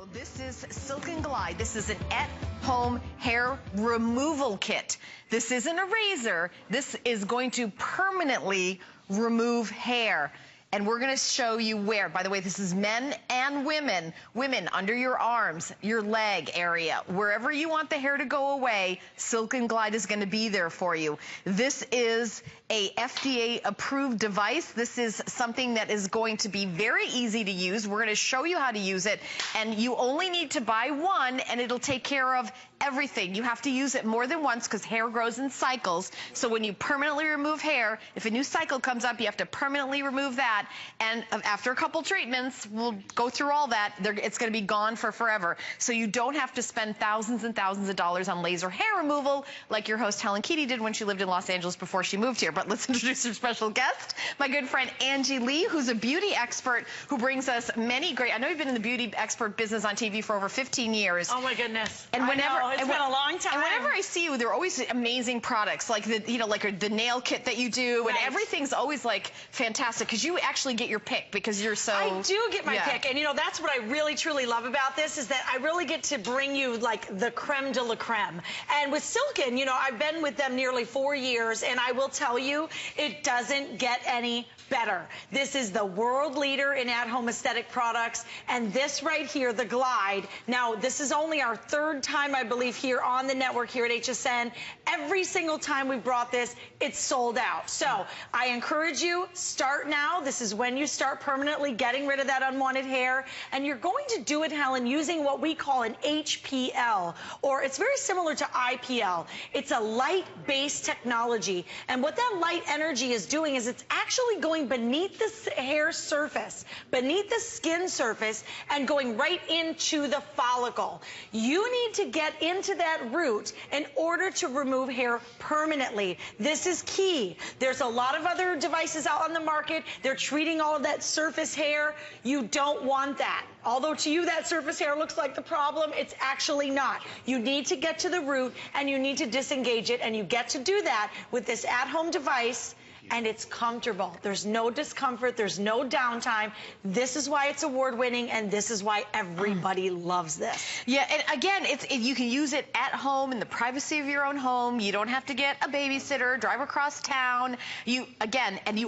This is Silk and Glide. This is an at-home hair removal kit. This isn't a razor. This is going to permanently remove hair. And we're going to show you where. By the way, this is men and women. Women, under your arms, your leg area, wherever you want the hair to go away, Silk and Glide is going to be there for you. This is a FDA-approved device. This is something that is going to be very easy to use. We're going to show you how to use it. And you only need to buy one, and it'll take care of everything. You have to use it more than once because hair grows in cycles. So when you permanently remove hair, if a new cycle comes up, you have to permanently remove that. And after a couple treatments, we'll go through all that. It's going to be gone for forever. So you don't have to spend thousands and thousands of dollars on laser hair removal like your host Helen Keaty did when she lived in Los Angeles before she moved here. But let's introduce our special guest, my good friend Angie Lee, who's a beauty expert who brings us many great. I know you've been in the beauty expert business on TV for over 15 years. Oh my goodness! And whenever it's been a long time. And whenever I see you, there are always amazing products, like the nail kit that you do, and everything's always like fantastic because you actually get your pick because you're so. I do get my pick, and that's what I really truly love about this is that I really get to bring you like the creme de la creme. And with Silken, I've been with them nearly 4 years, and I will tell you, it doesn't get any better. This is the world leader in at-home aesthetic products, and this right here, the Glide. Now, this is only our third time, I believe, here on the network here at HSN. Every single time we brought this, it's sold out. So I encourage you, start now. This is when you start permanently getting rid of that unwanted hair, and you're going to do it, Helen, using what we call an HPL, or it's very similar to IPL. It's a light-based technology, and what that light energy is doing is it's actually going beneath the hair surface, beneath the skin surface, and going right into the follicle. You need to get into that root in order to remove hair permanently. This is key. There's a lot of other devices out on the market. They're treating all of that surface hair. You don't want that. Although to you that surface hair looks like the problem, it's actually not. You need to get to the root and you need to disengage it, and you get to do that with this at-home device. And it's comfortable. There's no discomfort. There's no downtime. This is why it's award-winning, and this is why everybody loves this. Yeah, and again, you can use it at home in the privacy of your own home. You don't have to get a babysitter, drive across town. You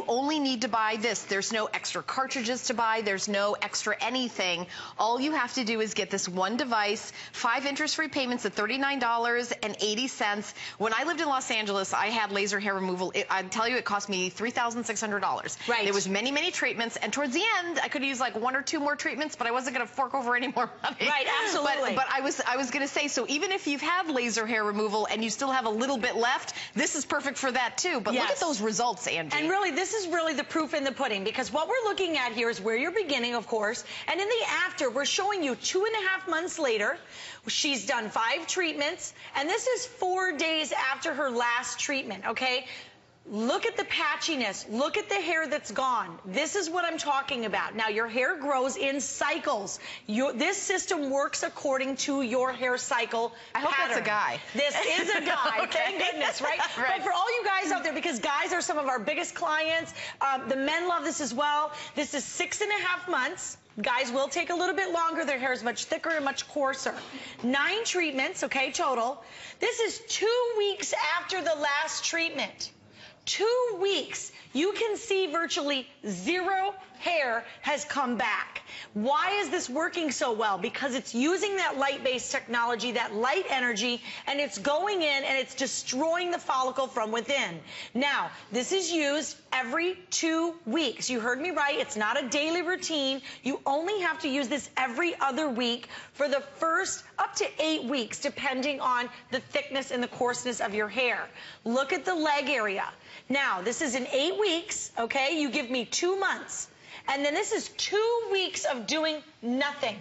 only need to buy this. There's no extra cartridges to buy. There's no extra anything. All you have to do is get this one device, 5 interest-free payments at $39.80. When I lived in Los Angeles, I had laser hair removal. I tell you, it cost me $3,600. Right. There was many treatments, and towards the end, I could use like 1 or 2 more treatments, but I wasn't going to fork over any more money. Right, absolutely. But I was going to say, so even if you've had laser hair removal and you still have a little bit left, this is perfect for that too. But look at those results, Angie. And really, this is really the proof in the pudding, because what we're looking at here is where you're beginning, of course, and in the after, we're showing you 2.5 months later. She's done 5 treatments, and this is 4 days after her last treatment, okay? Look at the patchiness. Look at the hair that's gone. This is what I'm talking about. Now, your hair grows in cycles. This system works according to your hair cycle I hope pattern. that's a guy. This is a guy. Okay. Thank goodness, right? Right? But for all you guys out there, because guys are some of our biggest clients, the men love this as well. This is 6.5 months. Guys will take a little bit longer. Their hair is much thicker and much coarser. 9 treatments, okay, total. This is 2 weeks after the last treatment. 2 weeks, you can see virtually 0 hair has come back. Why is this working so well? Because it's using that light-based technology, that light energy, and it's going in and it's destroying the follicle from within. Now, this is used every 2 weeks. You heard me right. It's not a daily routine. You only have to use this every other week for the first up to 8 weeks, depending on the thickness and the coarseness of your hair. Look at the leg area. Now, this is in 8 weeks, okay? You give me 2 months. And then this is 2 weeks of doing nothing.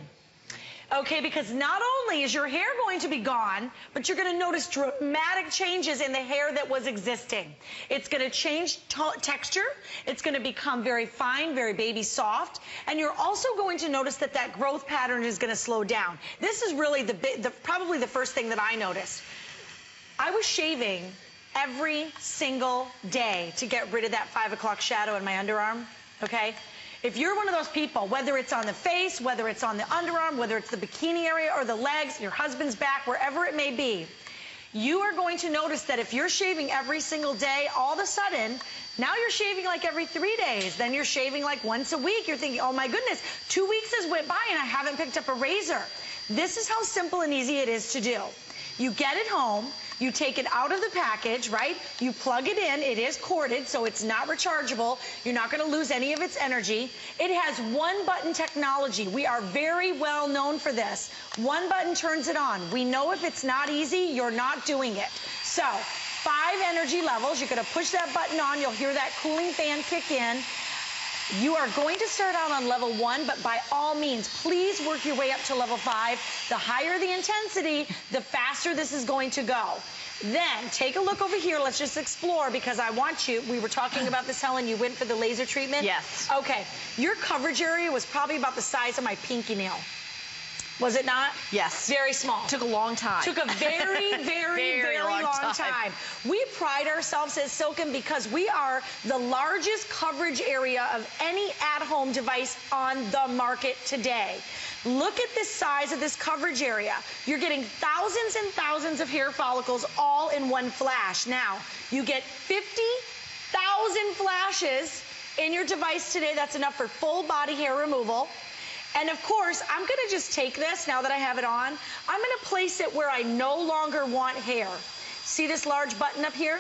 Okay, because not only is your hair going to be gone, but you're going to notice dramatic changes in the hair that was existing. It's going to change texture. It's going to become very fine, very baby soft. And you're also going to notice that that growth pattern is going to slow down. This is really probably the first thing that I noticed. I was shaving every single day to get rid of that 5 o'clock shadow in my underarm, okay? If you're one of those people, whether it's on the face, whether it's on the underarm, whether it's the bikini area or the legs, your husband's back, wherever it may be, you are going to notice that if you're shaving every single day, all of a sudden, now you're shaving like every 3 days. Then you're shaving like once a week. You're thinking, oh my goodness, 2 weeks has went by and I haven't picked up a razor. This is how simple and easy it is to do. You get it home. You take it out of the package, right? You plug it in. It is corded, so it's not rechargeable. You're not going to lose any of its energy. It has one-button technology. We are very well known for this. One button turns it on. We know if it's not easy, you're not doing it. So, 5 energy levels. You're going to push that button on. You'll hear that cooling fan kick in. You are going to start out on level 1, but by all means, please work your way up to level 5. The higher the intensity, the faster this is going to go. Then take a look over here. Let's just explore, because I want you, we were talking about this, Helen, you went for the laser treatment? Yes. Okay. Your coverage area was probably about the size of my pinky nail. Was it not? Yes. Very small. Took a long time. Took a very, very long time. We pride ourselves as Silken because we are the largest coverage area of any at-home device on the market today. Look at the size of this coverage area. You're getting thousands and thousands of hair follicles all in one flash. Now, you get 50,000 flashes in your device today. That's enough for full body hair removal. And of course, I'm going to just take this, now that I have it on, I'm going to place it where I no longer want hair. See this large button up here?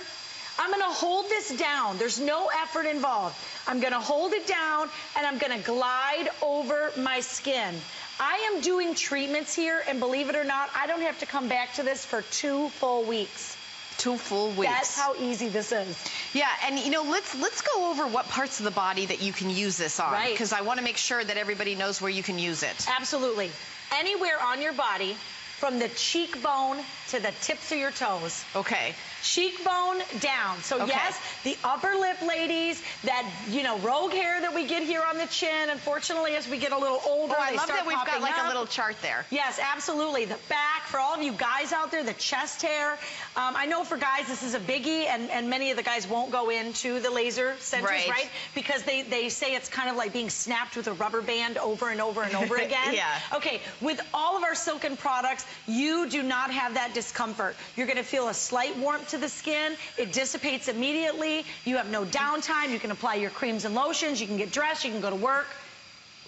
I'm going to hold this down. There's no effort involved. I'm going to hold it down, and I'm going to glide over my skin. I am doing treatments here, and believe it or not, I don't have to come back to this for 2 full weeks. 2 full weeks. That's how easy this is. Yeah, and you know, let's go over what parts of the body that you can use this on, right? Because I want to make sure that everybody knows where you can use it. Absolutely. Anywhere on your body, from the cheekbone to the tips of your toes. Okay. Cheekbone down. So okay. Yes, the upper lip ladies, that, you know, rogue hair that we get here on the chin, unfortunately, as we get a little older, I love that we've got like up. a little chart there. Yes, absolutely. The back, for all of you guys out there, the chest hair. I know for guys this is a biggie, and many of the guys won't go into the laser centers, right? Because they say it's kind of like being snapped with a rubber band over and over and over again. Yeah. Okay, with all of our Silken products, you do not have that discomfort. You're going to feel a slight warmth to the skin. It dissipates immediately. You have no downtime. You can apply your creams and lotions. You can get dressed. You can go to work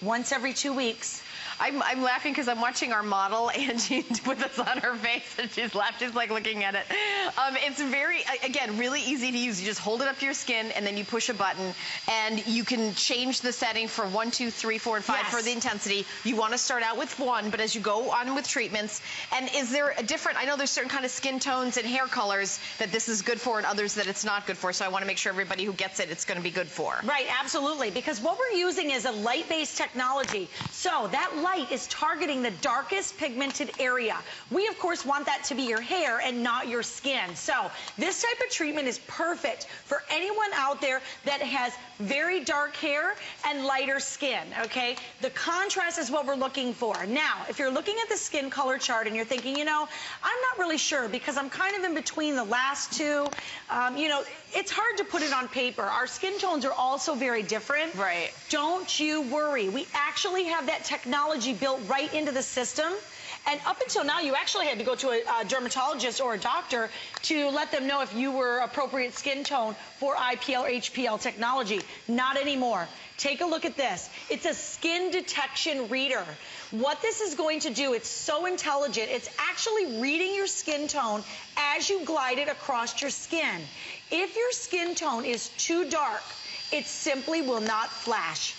once every 2 weeks. I'm laughing because I'm watching our model, and she put this on her face, and she's laughing, just like looking at it. It's very, again, really easy to use. You just hold it up to your skin, and then you push a button, and you can change the setting for 1, 2, 3, 4, and 5 yes. for the intensity. You want to start out with 1, but as you go on with treatments, and is there a different, I know there's certain kind of skin tones and hair colors that this is good for and others that it's not good for, so I want to make sure everybody who gets it, it's going to be good for. Right, absolutely, because what we're using is a light-based technology. So that light is targeting the darkest pigmented area. We, of course, want that to be your hair and not your skin. So this type of treatment is perfect for anyone out there that has very dark hair and lighter skin, okay? The contrast is what we're looking for. Now, if you're looking at the skin color chart and you're thinking, you know, I'm not really sure because I'm kind of in between the last two, you know, it's hard to put it on paper. Our skin tones are also very different. Right. Don't you worry. We actually have that technology built right into the system. And up until now, you actually had to go to a dermatologist or a doctor to let them know if you were appropriate skin tone for IPL or HPL technology. Not anymore. Take a look at this. It's a skin detection reader. What this is going to do, it's so intelligent, it's actually reading your skin tone as you glide it across your skin. If your skin tone is too dark, it simply will not flash.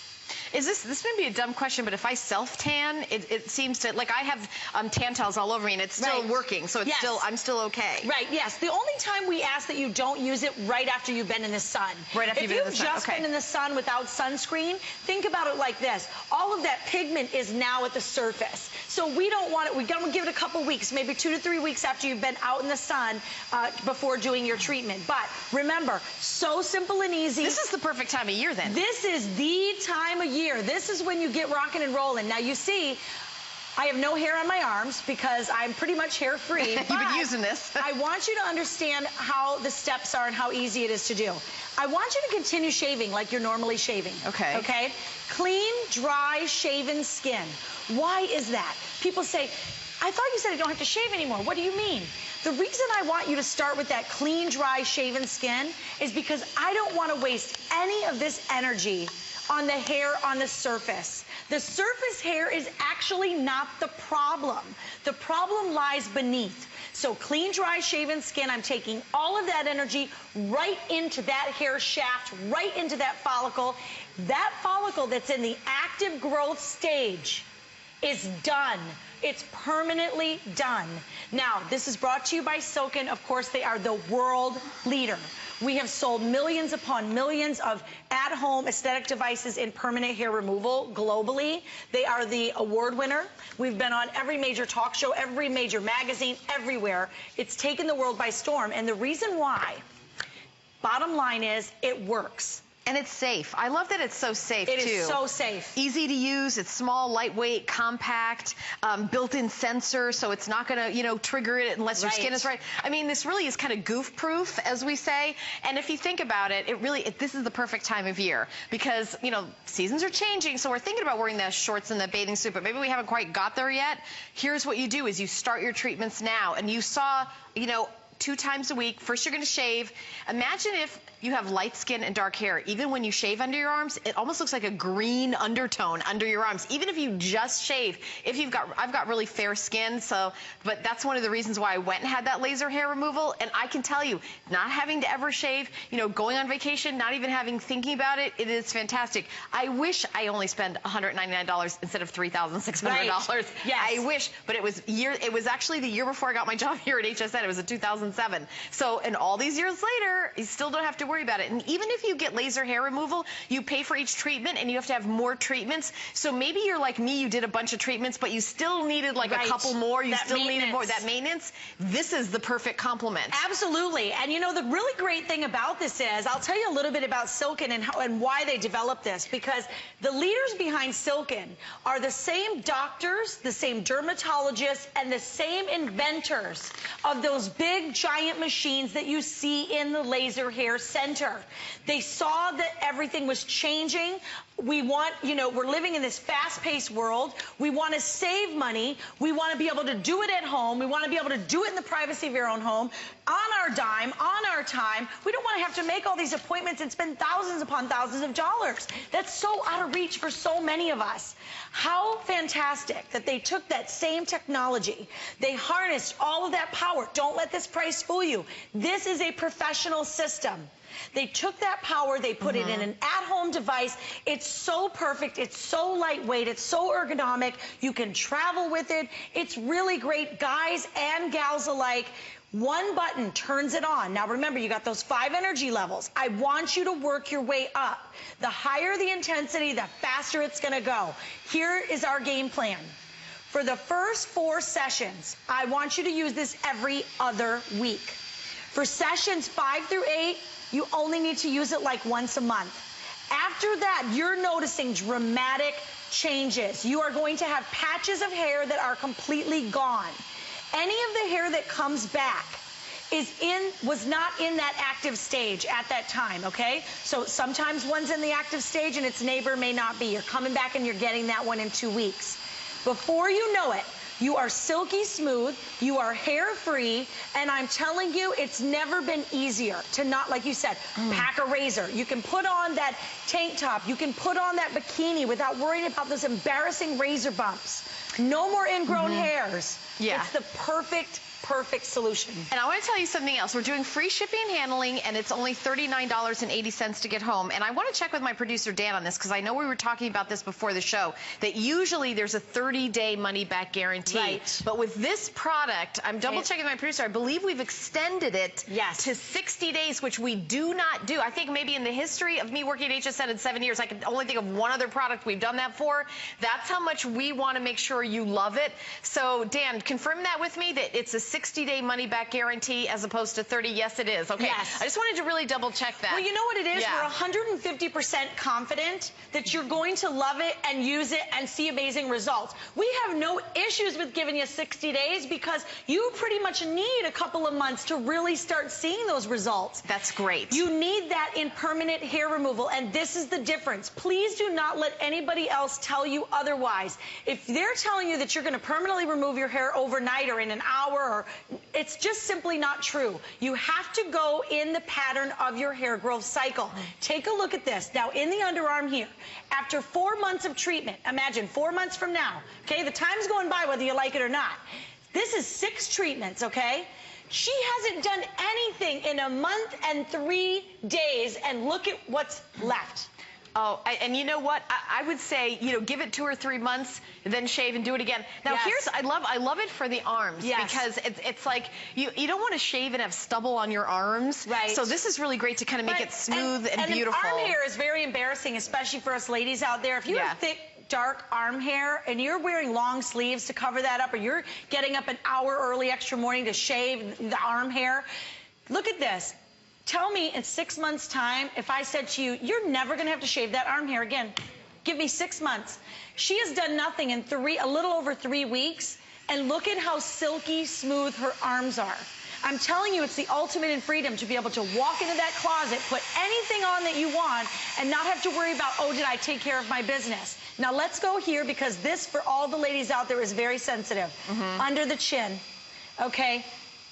Is this may be a dumb question, but if I self-tan, it seems to, like I have tan towels all over me and it's still right. working, so it's yes. still, I'm still okay. Right, yes. The only time we ask that you don't use it right after you've been in the sun. Right after you've been in the sun, If you've just been in the sun without sunscreen, think about it like this. All of that pigment is now at the surface. So we don't want it, we're going to give it a couple weeks, maybe 2 to 3 weeks after you've been out in the sun before doing your treatment. But remember, so simple and easy. This is the perfect time of year then. This is the time of year. This is when you get rocking and rolling. Now you see, I have no hair on my arms because I'm pretty much hair free. You've been using this. I want you to understand how the steps are and how easy it is to do. I want you to continue shaving like you're normally shaving. Okay. Okay? Clean, dry, shaven skin. Why is that? People say, I thought you said I don't have to shave anymore. What do you mean? The reason I want you to start with that clean, dry, shaven skin is because I don't want to waste any of this energy on the hair on the surface. The surface hair is actually not the problem. The problem lies beneath. So clean, dry, shaven skin, I'm taking all of that energy right into that hair shaft, right into that follicle. That follicle that's in the active growth stage is done. It's permanently done. Now, this is brought to you by Silken. Of course, they are the world leader. We have sold millions upon millions of at-home aesthetic devices in permanent hair removal globally. They are the award winner. We've been on every major talk show, every major magazine, everywhere. It's taken the world by storm. And the reason why, bottom line is, it works. And it's safe. I love that it's so safe, too. It is so safe. Easy to use. It's small, lightweight, compact, built-in sensor, so it's not going to, you know, trigger it unless your skin is right. I mean, this really is kind of goof-proof, as we say. And if you think about it, this is the perfect time of year because, you know, seasons are changing, so we're thinking about wearing the shorts and the bathing suit, but maybe we haven't quite got there yet. Here's what you do is you start your treatments now, and you saw, you know, 2 times a week. First, you're going to shave. Imagine if you have light skin and dark hair. Even when you shave under your arms, it almost looks like a green undertone under your arms. Even if you just shave, I've got really fair skin, but that's one of the reasons why I went and had that laser hair removal. And I can tell you, not having to ever shave, you know, going on vacation, not even thinking about it, it is fantastic. I wish I only spent $199 instead of $3,600. Right. Yes. I wish, but it was actually the year before I got my job here at HSN. It was in 2007. So, and all these years later, you still don't have to worry about it. And even if you get laser hair removal, you pay for each treatment and you have to have more treatments. So maybe you're like me, you did a bunch of treatments, but you still needed like a couple more. You still needed more. That maintenance, this is the perfect complement. Absolutely. And you know, the really great thing about this is, I'll tell you a little bit about Silken and why they developed this, because the leaders behind Silken are the same doctors, the same dermatologists, and the same inventors of those big giant machines that you see in the laser hair center. They saw that everything was changing. We want, you know, we're living in this fast-paced world. We want to save money. We want to be able to do it at home. We want to be able to do it in the privacy of your own home, on our dime, on our time. We don't want to have to make all these appointments and spend thousands upon thousands of dollars. That's so out of reach for so many of us. How fantastic that they took that same technology. They harnessed all of that power. Don't let this price fool you. This is a professional system. They took that power, they put it in an at-home device. It's so perfect, it's so lightweight, it's so ergonomic. You can travel with it. It's really great, guys and gals alike. One button turns it on. Now remember, you got those 5 energy levels. I want you to work your way up. The higher the intensity, the faster it's gonna go. Here is our game plan. For the first 4 sessions, I want you to use this every other week. For sessions 5 through 8, you only need to use it like once a month. After that, you're noticing dramatic changes. You are going to have patches of hair that are completely gone. Any of the hair that comes back was not in that active stage at that time, okay? So sometimes one's in the active stage and its neighbor may not be. You're coming back and you're getting that one in 2 weeks. Before you know it, you are silky smooth, you are hair free, and I'm telling you, it's never been easier to not, like you said, pack a razor. You can put on that tank top, you can put on that bikini without worrying about those embarrassing razor bumps. No more ingrown hairs. Yeah. It's the perfect solution. And I want to tell you something else. We're doing free shipping and handling, and it's only $39.80 to get home. And I want to check with my producer, Dan, on this, because I know we were talking about this before the show, that usually there's a 30-day money-back guarantee. Right. But with this product, I'm double-checking with my producer, I believe we've extended it to 60 days, which we do not do. I think maybe in the history of me working at HSN in 7 years, I can only think of one other product we've done that for. That's how much we want to make sure you love it. So, Dan, confirm that with me, that it's a 60-day money-back guarantee as opposed to 30? Yes, it is. Okay. Yes. I just wanted to really double-check that. Well, you know what it is? Yeah. We're 150% confident that you're going to love it and use it and see amazing results. We have no issues with giving you 60 days because you pretty much need a couple of months to really start seeing those results. That's great. You need that in permanent hair removal, and this is the difference. Please do not let anybody else tell you otherwise. If they're telling you that you're going to permanently remove your hair overnight or in an hour, or it's just simply not true. You have to go in the pattern of your hair growth cycle. Take a look at this. Now, in the underarm here, after 4 months of treatment, imagine 4 months from now, okay? The time's going by whether you like it or not. This is 6 treatments, okay? She hasn't done anything in a month and 3 days, and look at what's left. Oh, and you know what? I would say, you know, give it 2 or 3 months, then shave and do it again. Now, Yes. I love it for the arms. Yes. Because it's like, you don't want to shave and have stubble on your arms. Right. So this is really great to kind of make it smooth and beautiful. And arm hair is very embarrassing, especially for us ladies out there. If you have thick, dark arm hair and you're wearing long sleeves to cover that up, or you're getting up an hour early extra morning to shave the arm hair, look at this. Tell me in 6 months' time, if I said to you, you're never going to have to shave that arm hair again. Give me 6 months. She has done nothing in a little over 3 weeks, and look at how silky smooth her arms are. I'm telling you, it's the ultimate in freedom to be able to walk into that closet, put anything on that you want, and not have to worry about, oh, did I take care of my business? Now, let's go here, because this, for all the ladies out there, is very sensitive. Under the chin, okay?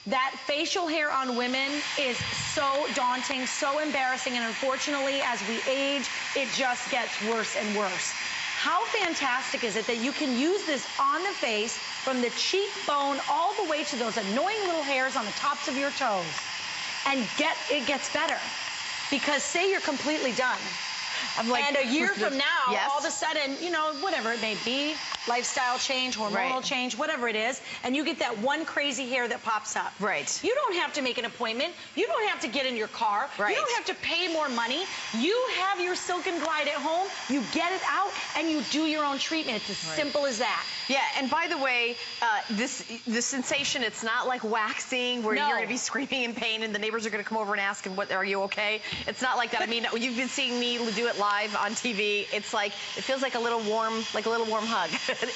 That facial hair on women is so daunting, so embarrassing, and unfortunately, as we age, it just gets worse and worse. How fantastic is it that you can use this on the face from the cheekbone all the way to those annoying little hairs on the tops of your toes, and it gets better. Because say you're completely done, and a year from now, all of a sudden, you know, whatever it may be, lifestyle change, hormonal change, whatever it is, and you get that one crazy hair that pops up. Right. You don't have to make an appointment. You don't have to get in your car. Right. You don't have to pay more money. You have your Silk and Glide at home. You get it out, and you do your own treatment. It's as simple as that. Yeah, and by the way, the sensation, it's not like waxing where you're going to be screaming in pain and the neighbors are going to come over and ask, are you okay? It's not like that. I mean, you've been seeing me do it live on TV. It's like, it feels like a little warm hug.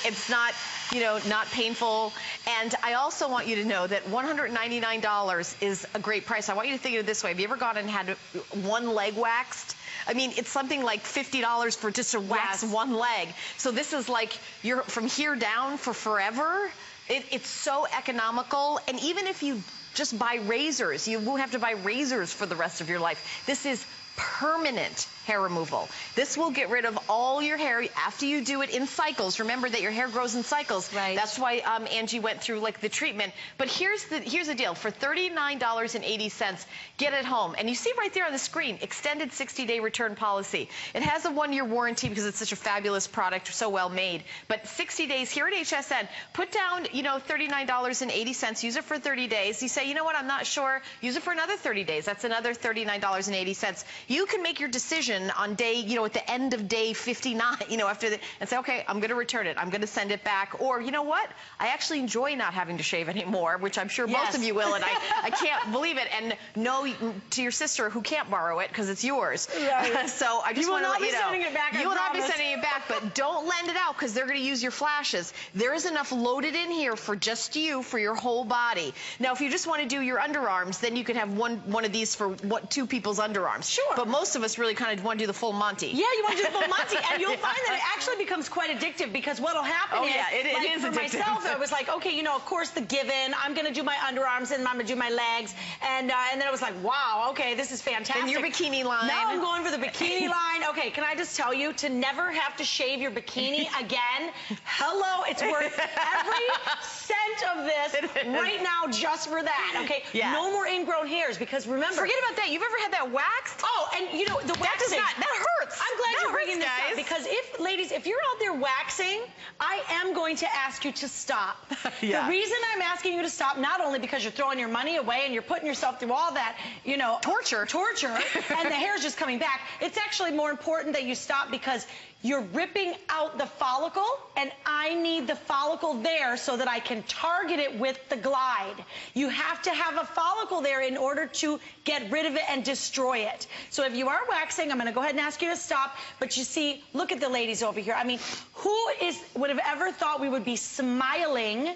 It's not, you know, not painful. And I also want you to know that $199 is a great price. I want you to think of it this way. Have you ever gone and had one leg waxed? I mean, it's something like $50 for just to wax one leg. So this is like, you're from here down for forever. It's so economical. And even if you just buy razors, you won't have to buy razors for the rest of your life. This is permanent hair removal. This will get rid of all your hair after you do it in cycles. Remember that your hair grows in cycles. Right. That's why Angie went through like the treatment. But here's the deal. For $39.80, get it home. And you see right there on the screen, extended 60-day return policy. It has a 1-year warranty because it's such a fabulous product, so well made. But 60 days here at HSN, put down, you know, $39.80. Use it for 30 days. You say, you know what, I'm not sure. Use it for another 30 days. That's another $39.80. You can make your decision on day, you know, at the end of day 59, you know, and say, okay, I'm going to return it. I'm going to send it back. Or, you know what? I actually enjoy not having to shave anymore, which I'm sure most of you will, and I can't believe it. And no to your sister who can't borrow it because it's yours. Right. So I just want to let you know. You will not be sending it back, but don't lend it out because they're going to use your flashes. There is enough loaded in here for just you, for your whole body. Now, if you just want to do your underarms, then you can have one of these for 2 people's underarms. Sure. But most of us really kind of want to do the full Monty. Yeah, you want to do the full Monty, and you'll find that it actually becomes quite addictive because what'll happen is, it is for addictive. myself, I was like, okay, you know, of course the given, I'm going to do my underarms and I'm going to do my legs, and then I was like, wow, okay, this is fantastic. And your bikini line. Now I'm going for the bikini line. Okay, can I just tell you, to never have to shave your bikini again, hello, it's worth every cent of this right now just for that, okay? Yeah. No more ingrown hairs, because remember. Forget about that. You've ever had that waxed? Oh, and you know, the waxing. That hurts. I'm glad you're bringing this up, because ladies, if you're out there waxing, I am going to ask you to stop. The reason I'm asking you to stop, not only because you're throwing your money away and you're putting yourself through all that, you know, torture, and the hair's just coming back. It's actually more important that you stop because you're ripping out the follicle, and I need the follicle there so that I can target it with the glide. You have to have a follicle there in order to get rid of it and destroy it. So if you are waxing, I'm going to go ahead and ask you to stop. But you see, look at the ladies over here. I mean, who would have ever thought we would be smiling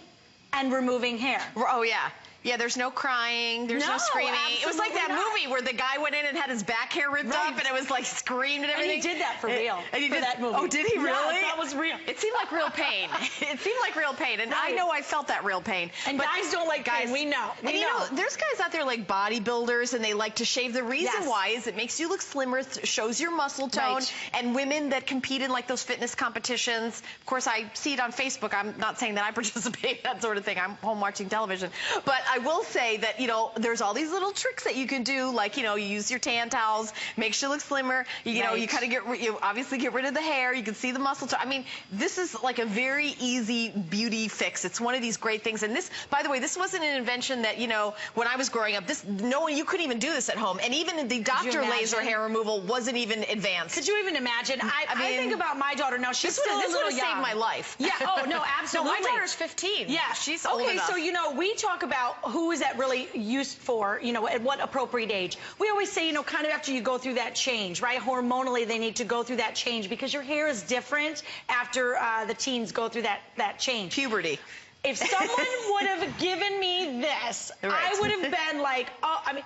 and removing hair? Oh, yeah. Yeah, there's no crying, there's no screaming. It was like that movie where the guy went in and had his back hair ripped up, and it was like screamed and everything. And he did that for real, that movie. Oh, did he really? Yes, that was real. It seemed like real pain. It seemed like real pain, and I know I felt that real pain. And guys don't like pain, we know. And you know, there's guys out there like bodybuilders, and they like to shave. The reason why is it makes you look slimmer, shows your muscle tone, and women that compete in like those fitness competitions. Of course, I see it on Facebook. I'm not saying that I participate in that sort of thing. I'm home watching television. But I will say that, you know, there's all these little tricks that you can do, like, you know, you use your tan towels, makes you look slimmer, you know, you kind of you obviously get rid of the hair, you can see the muscle tone. I mean, this is like a very easy beauty fix. It's one of these great things. And this, by the way, this wasn't an invention that, you know, when I was growing up, you couldn't even do this at home. And even the doctor laser hair removal wasn't even advanced. Could you even imagine? I mean, I think about my daughter now. She's still a little young. This would have saved my life. Yeah. Oh, no, absolutely. No, my daughter's 15. Yeah. She's old enough. Okay, so, you know, we talk about who is that really used for, you know, at what appropriate age. We always say, you know, kind of after you go through that change, right? Hormonally, they need to go through that change because your hair is different after the teens go through that change. Puberty. If someone would have given me this, I would have been like, oh, I mean,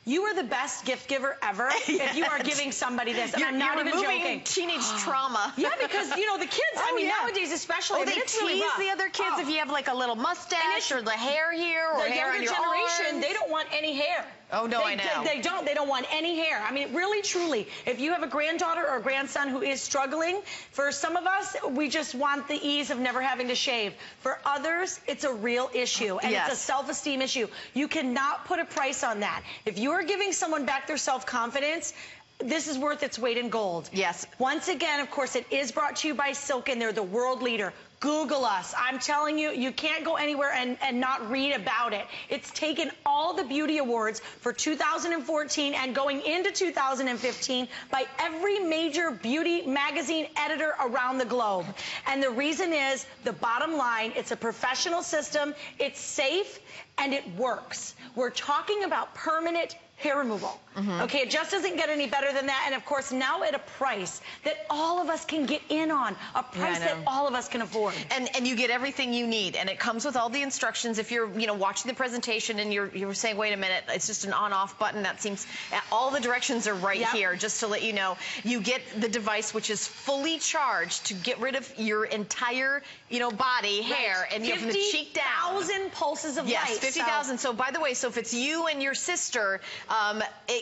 you are the best gift giver ever if you are giving somebody this. And I'm not even joking. Teenage trauma. Yeah, because, you know, the kids, I mean, nowadays especially. Oh, they tease the other kids if you have like a little mustache or the hair here or hair on your arms. The younger generation, they don't want any hair. Oh, no, I know. They don't want any hair. I mean, really, truly, if you have a granddaughter or a grandson who is struggling, for some of us, we just want the ease of never having to shave. For others, it's a real issue, and it's a self-esteem issue. You cannot put a price on that. If you are giving someone back their self-confidence, this is worth its weight in gold. Yes. Once again, of course, it is brought to you by Silken. They're the world leader. Google us. I'm telling you, you can't go anywhere and not read about it. It's taken all the beauty awards for 2014 and going into 2015 by every major beauty magazine editor around the globe. And the reason is, the bottom line, it's a professional system, it's safe, and it works. We're talking about permanent hair removal. Okay, it just doesn't get any better than that. And of course, now at a price that all of us can get in on, a price that all of us can afford. And you get everything you need, and it comes with all the instructions. If you're, you know, watching the presentation and you're saying, wait a minute, it's just an on-off button. That seems, all the directions are right here, just to let you know. You get the device, which is fully charged to get rid of your entire, you know, body, hair, and you from the cheek down. 50,000 pulses of light. Yes, 50,000. So by the way, so if it's you and your sister,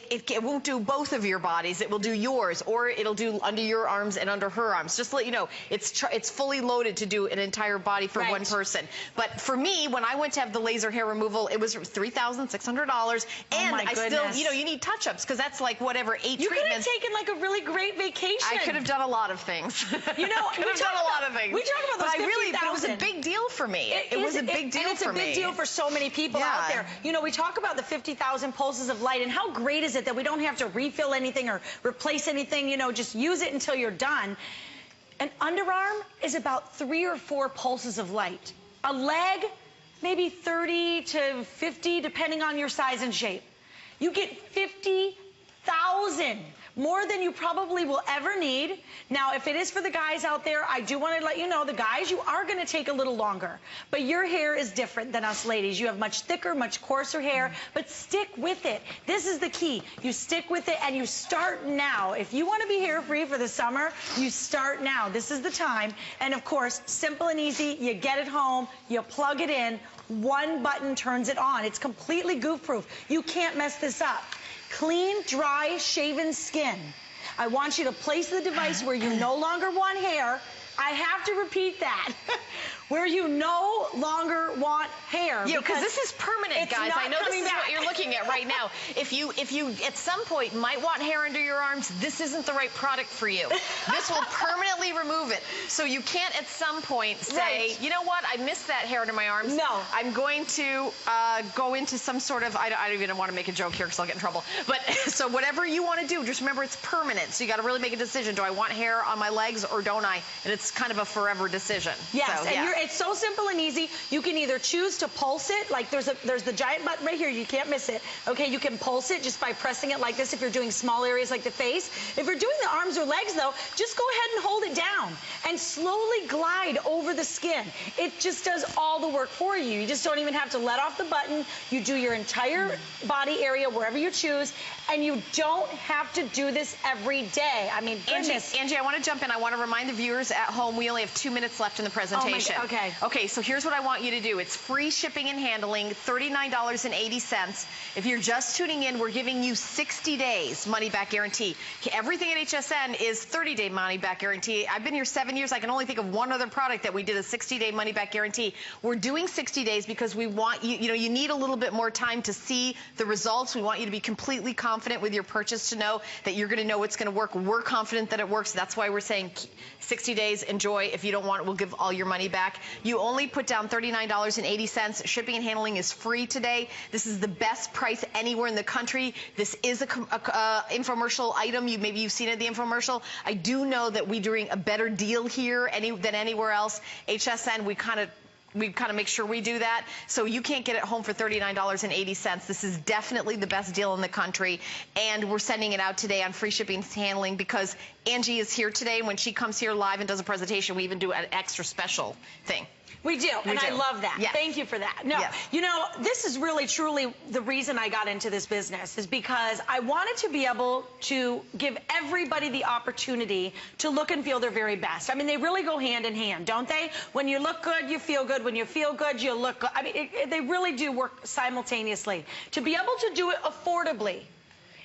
it won't do both of your bodies. It will do yours, or it'll do under your arms and under her arms. Just to let you know, it's fully loaded to do an entire body for one person. But for me, when I went to have the laser hair removal, it was $3,600, and I still, you know, you need touch-ups because that's like whatever 8 treatments. You could have taken like a really great vacation. I could have done a lot of things. You know, I could have done a lot of things. We talk about those 50,000. But it was a big deal for me. It was a big deal for me. And it's a big deal for so many people out there. You know, we talk about the 50,000 pulses of light, and how great is it that we don't have to refill anything or replace anything, you know, just use it until you're done. An underarm is about 3 or 4 pulses of light. A leg, maybe 30 to 50, depending on your size and shape. You get 50,000. More than you probably will ever need. Now, if it is for the guys out there, I do want to let you know, the guys, you are going to take a little longer. But your hair is different than us ladies. You have much thicker, much coarser hair, but stick with it. This is the key. You stick with it and you start now. If you want to be hair-free for the summer, you start now. This is the time. And of course, simple and easy. You get it home, you plug it in, one button turns it on. It's completely goof-proof. You can't mess this up. Clean, dry, shaven skin. I want you to place the device where you no longer want hair. I have to repeat that. where you no longer want hair. Yeah, because this is permanent, guys. I know this is what you're looking at right now. If you at some point might want hair under your arms, this isn't the right product for you. This will permanently remove it. So you can't at some point say, you know what, I missed that hair under my arms. No. I'm going to go into some sort of, I don't even want to make a joke here because I'll get in trouble. But so whatever you want to do, just remember it's permanent. So you got to really make a decision. Do I want hair on my legs or don't I? And it's kind of a forever decision. Yes, so, and it's so simple and easy. You can either choose to pulse it, like there's the giant button right here. You can't miss it. Okay, you can pulse it just by pressing it like this if you're doing small areas like the face. If you're doing the arms or legs, though, just go ahead and hold it down and slowly glide over the skin. It just does all the work for you. You just don't even have to let off the button. You do your entire body area wherever you choose, and you don't have to do this every day. I mean, goodness. Angie, I want to jump in. I want to remind the viewers at home we only have 2 minutes left in the presentation. Oh my God, okay. Okay, so here's what I want you to do. It's free shipping and handling, $39.80. If you're just tuning in, we're giving you 60 days money-back guarantee. Everything at HSN is 30-day money-back guarantee. I've been here 7 years. I can only think of one other product that we did a 60-day money-back guarantee. We're doing 60 days because we want you, you need a little bit more time to see the results. We want you to be completely confident with your purchase to know that you're going to know it's going to work. We're confident that it works. That's why we're saying 60 days, enjoy. If you don't want it, we'll give all your money back. You only put down $39.80. Shipping and handling is free today. This is the best price anywhere in the country. This is a infomercial item. Maybe you've seen it, the infomercial. I do know that we're doing a better deal here than anywhere else. HSN, we kind of make sure we do that. So you can't get it home for $39.80. This is definitely the best deal in the country. And we're sending it out today on free shipping and handling because Angie is here today. When she comes here live and does a presentation, we even do an extra special thing. We do, and I love that. Yes. Thank you for that. No, you know, this is really, truly the reason I got into this business is because I wanted to be able to give everybody the opportunity to look and feel their very best. I mean, they really go hand in hand, don't they? When you look good, you feel good. When you feel good, you look good. I mean, they really do work simultaneously. To be able to do it affordably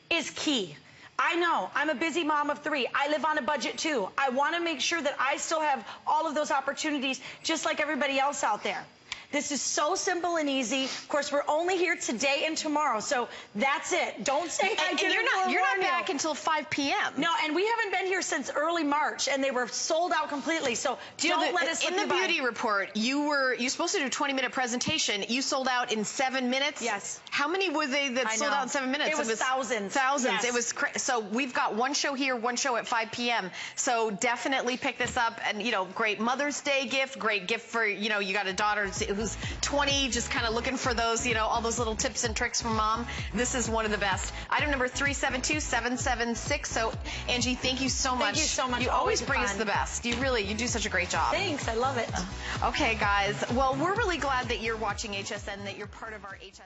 is key. I know, I'm a busy mom of 3. I live on a budget too. I want to make sure that I still have all of those opportunities just like everybody else out there. This is so simple and easy. Of course, we're only here today and tomorrow, so that's it. Don't say I didn't. You're not back until 5 p.m. No, and we haven't been here since early March, and they were sold out completely. So don't let us slip in the beauty report. You're supposed to do a 20-minute presentation. You sold out in 7 minutes. Yes. How many were they that sold out in 7 minutes? It was thousands. Thousands. Yes. It was so we've got one show here, one show at 5 p.m. So definitely pick this up, and great Mother's Day gift, great gift for you got a daughter who's 20. Just kind of looking for those, all those little tips and tricks from mom. This is one of the best. Item number 372776. So, Angie, thank you so much. Thank you so much. You always bring us the best. You do such a great job. Thanks. I love it. Okay, guys. Well, we're really glad that you're watching HSN, that you're part of our HSN.